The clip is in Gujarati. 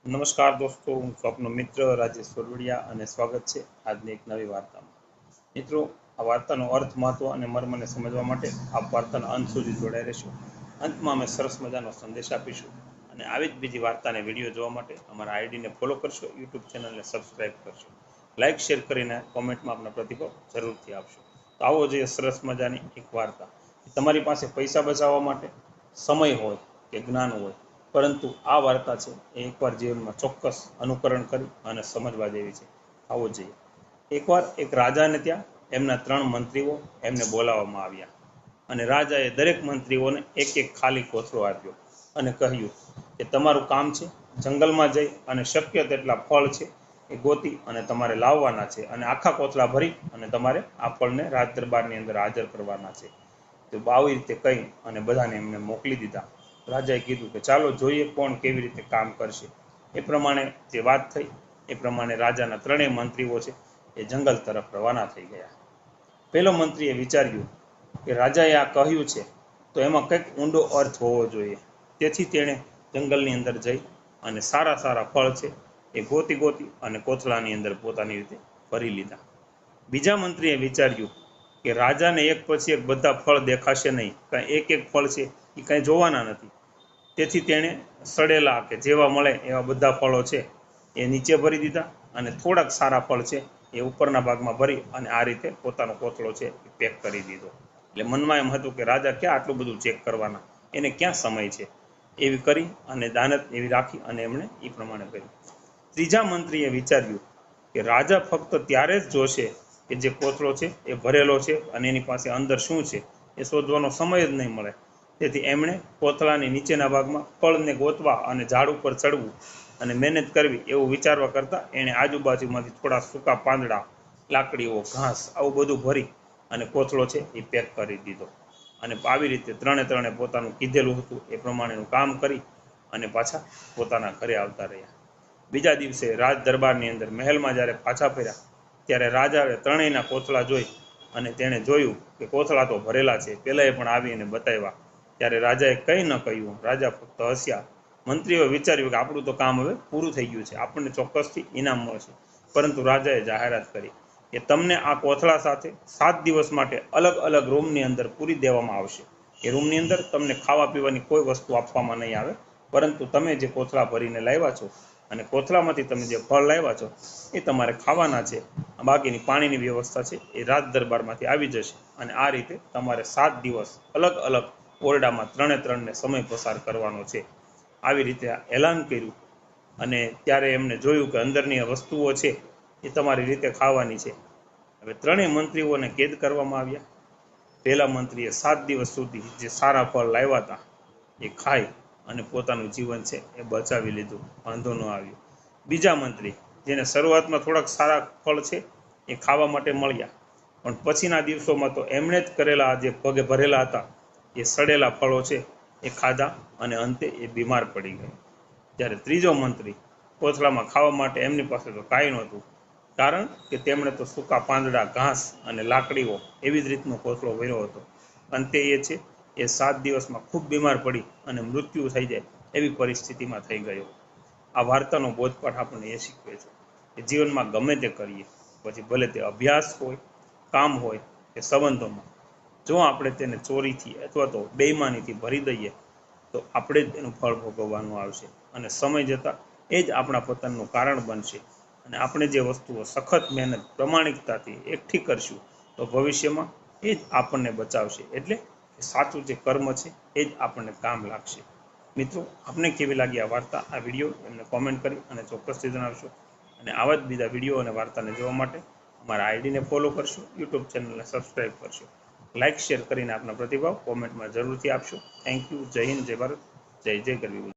નમસ્કાર દોસ્તો, હું છું આપનો મિત્ર રાજેશ સોરવડિયા અને સ્વાગત છે આજની એક નવી વાર્તામાં. મિત્રો, આ વાર્તાનો અર્થ, મહત્વ અને મર્મને સમજવા માટે આપ વાર્તાના અંત સુધી જોડાઈ રહેશો. અંતમાં અમે સરસ મજાનો સંદેશ આપીશું અને આવી જ બીજી વાર્તાને વિડીયો જોવા માટે અમારા આઈડીને ફોલો કરશો, યુટ્યુબ ચેનલને સબસ્ક્રાઈબ કરશો, લાઇક શેર કરીને કોમેન્ટમાં આપના પ્રતિભાવ જરૂરથી આપશો. તો આવો જોઈએ સરસ મજાની એક વાર્તા. તમારી પાસે પૈસા બચાવવા માટે સમય હોય કે જ્ઞાન હોય, પરંતુ આ વાર્તા છે એ એકવાર જીવનમાં ચોક્કસ અનુકરણ કરી અને સમજવા જેવી છે. આવો જોઈએ. એકવાર એક રાજાને ત્યાં એમના 3 મંત્રીઓ એમને બોલાવવામાં આવ્યા અને રાજાએ દરેક મંત્રીઓને એક એક ખાલી કોથળો આપ્યો અને કહ્યું કે તમારું કામ છે જંગલમાં જઈ અને શક્ય તેટલા ફળ છે એ ગોતી અને તમારે લાવવાના છે અને આખા કોથળા ભરી અને તમારે આ ફળને રાજ દરબારની અંદર હાજર કરવાના છે. તો આવી રીતે કહી અને બધાને એમને મોકલી દીધા. રાજાએ કીધું કે ચાલો જોઈએ કોણ કેવી રીતે કામ કરશે. એ પ્રમાણે જે વાત થઈ એ પ્રમાણે રાજાના 3 મંત્રીઓ છે એ જંગલ તરફ રવાના થઈ ગયા. પહેલો મંત્રીએ વિચાર્યું કે રાજાએ આ કહ્યું છે તો એમાં કંઈક ઊંડો અર્થ હોવો જોઈએ. તેથી તેણે જંગલની અંદર જઈ અને સારા સારા ફળ છે એ ગોતી અને કોથળાની અંદર પોતાની રીતે ભરી લીધા. બીજા મંત્રીએ વિચાર્યું કે રાજાને એક પછી એક બધા ફળ દેખાશે નહીં, કાંઈ એક એક ફળ છે એ કાંઈ જોવાના નથી. તેથી તેણે સડેલા કે જેવા મળે એવા બધા ફળો છે એ નીચે ભરી દીધા અને થોડાક સારા ફળ છે એ ઉપરના ભાગમાં ભરી અને આ રીતે પોતાનો કોથળો છે એ પેક કરી દીધો. એટલે મનમાં એમ હતું કે રાજા ક્યાં આટલું બધું ચેક કરવાના, એને ક્યાં સમય છે. એવી કરી અને દાનત એવી રાખી અને એમણે એ પ્રમાણે કર્યું. ત્રીજા મંત્રીએ વિચાર્યું કે રાજા ફક્ત ત્યારે જ જોશે કે જે કોથળો છે એ ભરેલો છે અને એની પાસે અંદર શું છે એ શોધવાનો સમય જ નહીં મળે. તેથી એમણે કોથળાની નીચેના ભાગમાં ફળને ગોતવા અને ઝાડ ઉપર ચડવું અને મહેનત કરવી એવું વિચારવા કરતાં એણે આજુબાજુમાંથી થોડા સૂકા પાંદડા, લાકડીઓ, ઘાસ આવું બધું ભરી અને કોથળો છે એ પેક કરી દીધો. અને આવી રીતે ત્રણે પોતાનું કીધેલું હતું એ પ્રમાણેનું કામ કરી અને પાછા પોતાના ઘરે આવતા રહ્યા. બીજા દિવસે રાજ દરબારની અંદર મહેલમાં જ્યારે પાછા ફર્યા ત્યારે રાજાએ ત્રણેયના કોથળા જોઈ અને તેણે જોયું કે કોથળા તો ભરેલા છે. પહેલાં પણ આવીને બતાવ્યા ત્યારે રાજાએ કંઈ ન કહ્યું. રાજા ફક્ત હસ્યા. મંત્રીઓએ વિચાર્યું કે આપણું તો કામ હવે પૂરું થઈ ગયું છે, આપણને ચોક્કસથી ઇનામ મળશે. પરંતુ રાજાએ જાહેરાત કરી કે તમને આ કોથળા સાથે 7 દિવસ માટે અલગ અલગ રૂમની અંદર પૂરી દેવામાં આવશે. એ રૂમની અંદર તમને ખાવા પીવાની કોઈ વસ્તુ આપવામાં નહીં આવે, પરંતુ તમે જે કોથળા ભરીને લાવ્યા છો અને કોથળામાંથી તમે જે ફળ લાવ્યા છો એ તમારે ખાવાના છે. બાકીની પાણીની વ્યવસ્થા છે એ રાજ દરબારમાંથી આવી જશે અને આ રીતે તમારે 7 દિવસ અલગ અલગ ઓરડામાં 3ને સમય પસાર કરવાનો છે. આવી રીતે એલાન કર્યું અને ત્યારે એમને જોયું કે અંદરની વસ્તુઓ છે એ તમારી રીતે ખાવાની છે. હવે 3 મંત્રીઓને કેદ કરવામાં આવ્યા. પહેલા મંત્રીએ 7 દિવસ સુધી જે સારા ફળ લાવ્યા હતા એ ખાઈ અને પોતાનું જીવન છે એ બચાવી લીધું, વાંધો ન આવ્યો. બીજા મંત્રી જેને શરૂઆતમાં થોડાક સારા ફળ છે એ ખાવા માટે મળ્યા, પણ પછીના દિવસોમાં તો એમણે જ કરેલા જે પગે ભરેલા હતા એ સડેલા ફળો છે એ ખાધા અને અંતે એ બીમાર પડી ગયો. જ્યારે ત્રીજો મંત્રી કોથળામાં ખાવા માટે એમની પાસે તો કાંઈ નહોતું, કારણ કે તેમણે તો સૂકા પાંદડા, ઘાસ અને લાકડીઓ એવી જ રીતનો કોથળો ભર્યો હતો. અંતે એ છે એ 7 દિવસમાં ખૂબ બીમાર પડી અને મૃત્યુ થઈ જાય એવી પરિસ્થિતિમાં થઈ ગયો. આ વાર્તાનો બોધપાઠ આપણને એ શીખવે છે કે જીવનમાં ગમે તે કરીએ, પછી ભલે તે અભ્યાસ હોય, કામ હોય કે સંબંધોમાં, જો આપણે તેને ચોરીથી અથવા તો બેઈમાનીથી ભરી દઈએ તો આપણે જ એનું ફળ ભોગવવાનું આવશે અને સમય જતાં એ જ આપણા પતનનું કારણ બનશે. અને આપણે જે વસ્તુઓ સખત મહેનત, પ્રામાણિકતાથી એકઠી કરશું તો ભવિષ્યમાં એ જ આપણને બચાવશે. એટલે સાચું જે કર્મ છે એ જ આપણને કામ લાગશે. મિત્રો, આપને કેવી લાગી આ વાર્તા, આ વિડીયો એમને કોમેન્ટ કરી અને ચોક્કસથી જણાવશો. અને આવા જ બીજા વિડીયો અને વાર્તાને જોવા માટે અમારા આઈડીને ફોલો કરશો, યુટ્યુબ ચેનલને સબસ્ક્રાઈબ કરશો, લાઇક શેર કરીને આપના પ્રતિભાવ કોમેન્ટમાં જરૂરથી આપશો. Thank you. જય હિન્દ, જય ભારત, જય જય ગરવી.